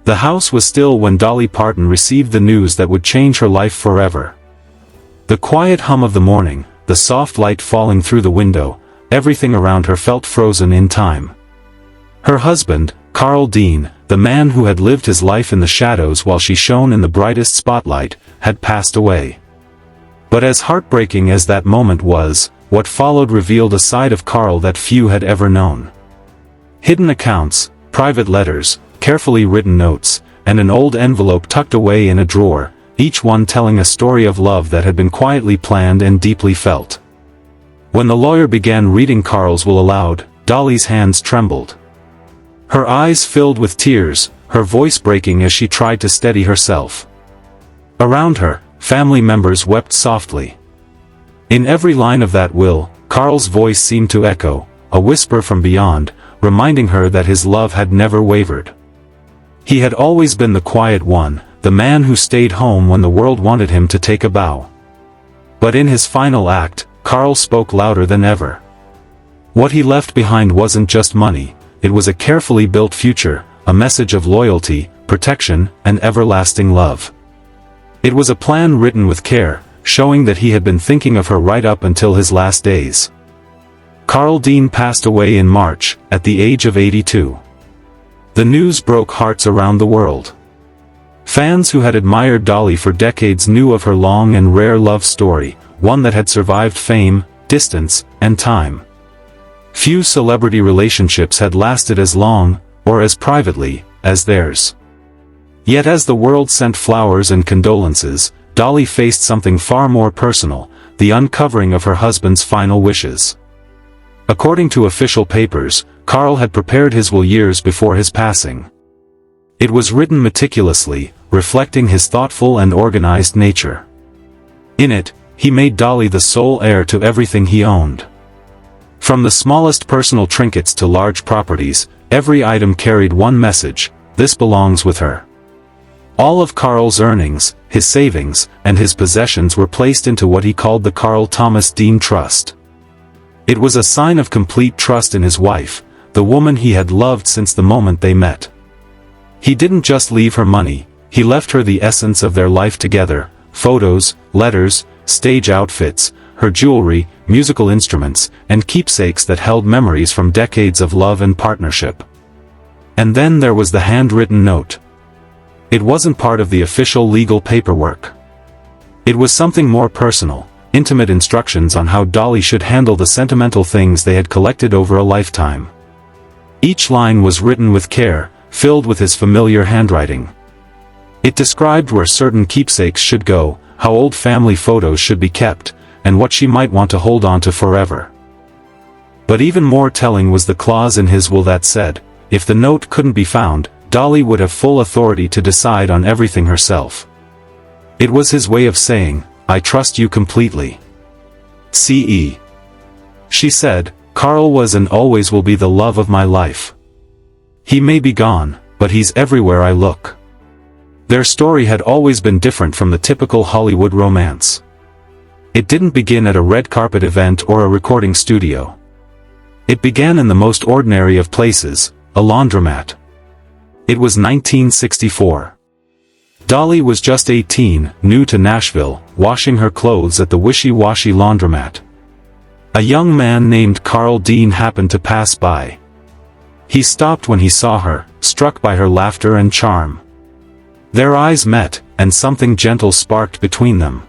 The house was still when Dolly Parton received the news that would change her life forever. The quiet hum of the morning, the soft light falling through the window, everything around her felt frozen in time. Her husband, Carl Dean, the man who had lived his life in the shadows while she shone in the brightest spotlight, had passed away. But as heartbreaking as that moment was, what followed revealed a side of Carl that few had ever known. Hidden accounts, private letters, carefully written notes, and an old envelope tucked away in a drawer, each one telling a story of love that had been quietly planned and deeply felt. When the lawyer began reading Carl's will aloud, Dolly's hands trembled. Her eyes filled with tears, her voice breaking as she tried to steady herself. Around her, family members wept softly. In every line of that will, Carl's voice seemed to echo, a whisper from beyond, reminding her that his love had never wavered. He had always been the quiet one, the man who stayed home when the world wanted him to take a bow. But in his final act, Carl spoke louder than ever. What he left behind wasn't just money, it was a carefully built future, a message of loyalty, protection, and everlasting love. It was a plan written with care, showing that he had been thinking of her right up until his last days. Carl Dean passed away in March, at the age of 82. The news broke hearts around the world. Fans who had admired Dolly for decades knew of her long and rare love story, one that had survived fame, distance, and time. Few celebrity relationships had lasted as long, or as privately, as theirs. Yet as the world sent flowers and condolences, Dolly faced something far more personal, the uncovering of her husband's final wishes. According to official papers, Carl had prepared his will years before his passing. It was written meticulously, reflecting his thoughtful and organized nature. In it, he made Dolly the sole heir to everything he owned. From the smallest personal trinkets to large properties, every item carried one message: this belongs with her. All of Carl's earnings, his savings, and his possessions were placed into what he called the Carl Thomas Dean Trust. It was a sign of complete trust in his wife, the woman he had loved since the moment they met. He didn't just leave her money, he left her the essence of their life together: photos, letters, stage outfits, her jewelry, musical instruments, and keepsakes that held memories from decades of love and partnership. And then there was the handwritten note. It wasn't part of the official legal paperwork. It was something more personal, intimate instructions on how Dolly should handle the sentimental things they had collected over a lifetime. Each line was written with care, filled with his familiar handwriting. It described where certain keepsakes should go, how old family photos should be kept, and what she might want to hold on to forever. But even more telling was the clause in his will that said, if the note couldn't be found, Dolly would have full authority to decide on everything herself. It was his way of saying, I trust you completely. C.E. She said, Carl was and always will be the love of my life. He may be gone, but he's everywhere I look. Their story had always been different from the typical Hollywood romance. It didn't begin at a red carpet event or a recording studio. It began in the most ordinary of places, a laundromat. It was 1964. Dolly was just 18, new to Nashville, washing her clothes at the wishy-washy laundromat. A young man named Carl Dean happened to pass by. He stopped when he saw her, struck by her laughter and charm. Their eyes met, and something gentle sparked between them.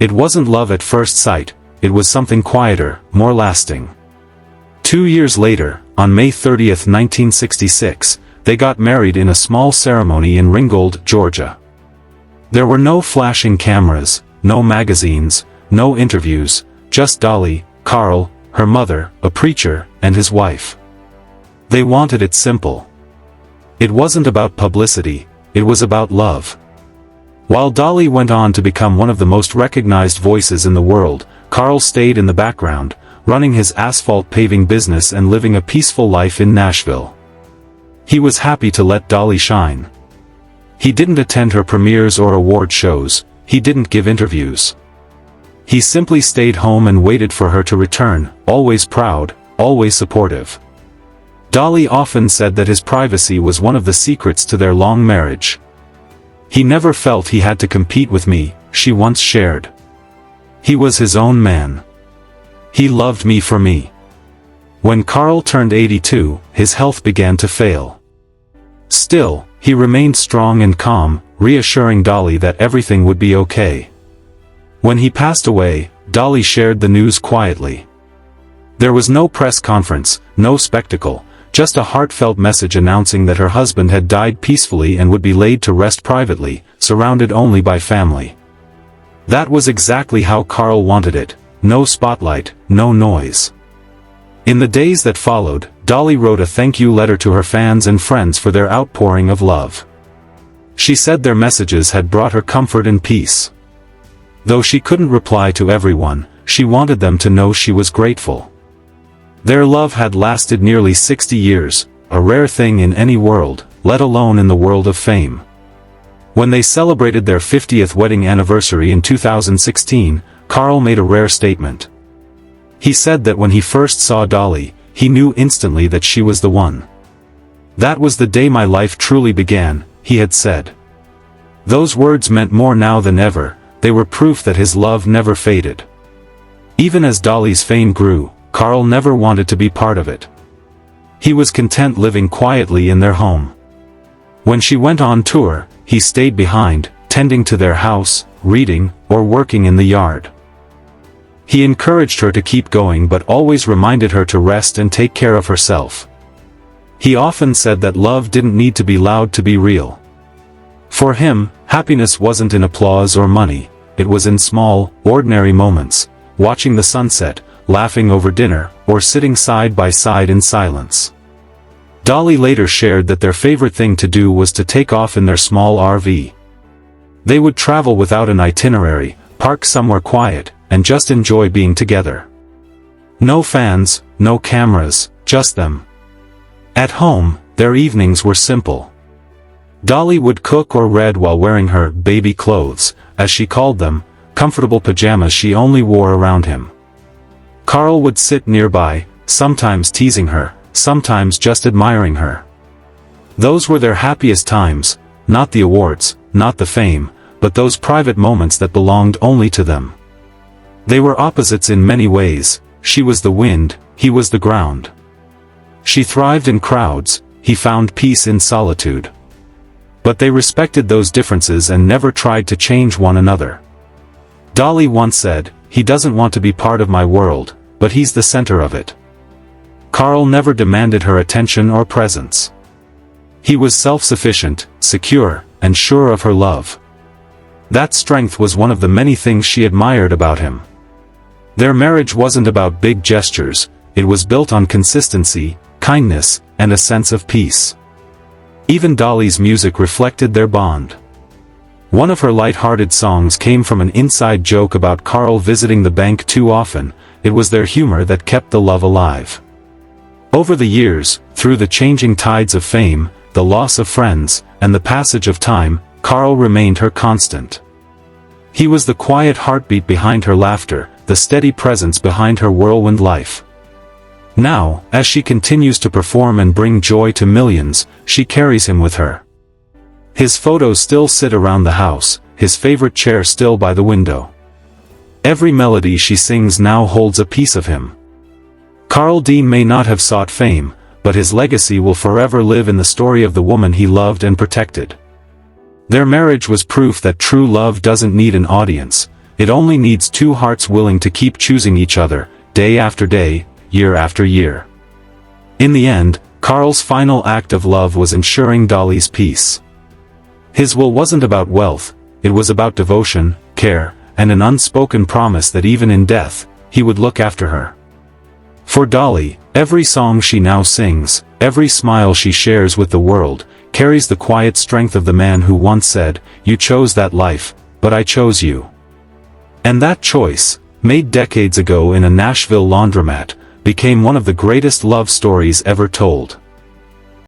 It wasn't love at first sight, it was something quieter, more lasting. 2 years later, on May 30, 1966, they got married in a small ceremony in Ringgold, Georgia. There were no flashing cameras, no magazines, no interviews, just Dolly, Carl, her mother, a preacher, and his wife. They wanted it simple. It wasn't about publicity, it was about love. While Dolly went on to become one of the most recognized voices in the world, Carl stayed in the background, running his asphalt paving business and living a peaceful life in Nashville. He was happy to let Dolly shine. He didn't attend her premieres or award shows, he didn't give interviews. He simply stayed home and waited for her to return, always proud, always supportive. Dolly often said that his privacy was one of the secrets to their long marriage. "He never felt he had to compete with me," she once shared. "He was his own man. He loved me for me." When Carl turned 82, his health began to fail. Still, he remained strong and calm, reassuring Dolly that everything would be okay. When he passed away, Dolly shared the news quietly. There was no press conference, no spectacle, just a heartfelt message announcing that her husband had died peacefully and would be laid to rest privately, surrounded only by family. That was exactly how Carl wanted it: no spotlight, no noise. In the days that followed, Dolly wrote a thank you letter to her fans and friends for their outpouring of love. She said their messages had brought her comfort and peace. Though she couldn't reply to everyone, she wanted them to know she was grateful. Their love had lasted nearly 60 years, a rare thing in any world, let alone in the world of fame. When they celebrated their 50th wedding anniversary in 2016, Carl made a rare statement. He said that when he first saw Dolly, he knew instantly that she was the one. "That was the day my life truly began," he had said. Those words meant more now than ever. They were proof that his love never faded. Even as Dolly's fame grew, Carl never wanted to be part of it. He was content living quietly in their home. When she went on tour, he stayed behind, tending to their house, reading, or working in the yard. He encouraged her to keep going but always reminded her to rest and take care of herself. He often said that love didn't need to be loud to be real. For him, happiness wasn't in applause or money, it was in small, ordinary moments, watching the sunset, laughing over dinner, or sitting side by side in silence. Dolly later shared that their favorite thing to do was to take off in their small RV. They would travel without an itinerary, park somewhere quiet, and just enjoy being together. No fans, no cameras, just them. At home, their evenings were simple. Dolly would cook or read while wearing her baby clothes, as she called them, comfortable pajamas she only wore around him. Carl would sit nearby, sometimes teasing her, sometimes just admiring her. Those were their happiest times, not the awards, not the fame, but those private moments that belonged only to them. They were opposites in many ways. She was the wind, he was the ground. She thrived in crowds, he found peace in solitude. But they respected those differences and never tried to change one another. Dolly once said, "He doesn't want to be part of my world, but he's the center of it." Carl never demanded her attention or presence. He was self-sufficient, secure, and sure of her love. That strength was one of the many things she admired about him. Their marriage wasn't about big gestures, it was built on consistency, kindness, and a sense of peace. Even Dolly's music reflected their bond. One of her light-hearted songs came from an inside joke about Carl visiting the bank too often. It was their humor that kept the love alive. Over the years, through the changing tides of fame, the loss of friends, and the passage of time, Carl remained her constant. He was the quiet heartbeat behind her laughter, the steady presence behind her whirlwind life. Now, as she continues to perform and bring joy to millions, she carries him with her. His photos still sit around the house, his favorite chair still by the window. Every melody she sings now holds a piece of him. Carl Dean may not have sought fame, but his legacy will forever live in the story of the woman he loved and protected. Their marriage was proof that true love doesn't need an audience, it only needs two hearts willing to keep choosing each other, day after day, year after year. In the end, Carl's final act of love was ensuring Dolly's peace. His will wasn't about wealth, it was about devotion, care, and an unspoken promise that even in death, he would look after her. For Dolly, every song she now sings, every smile she shares with the world, carries the quiet strength of the man who once said, "You chose that life, but I chose you." And that choice, made decades ago in a Nashville laundromat, became one of the greatest love stories ever told.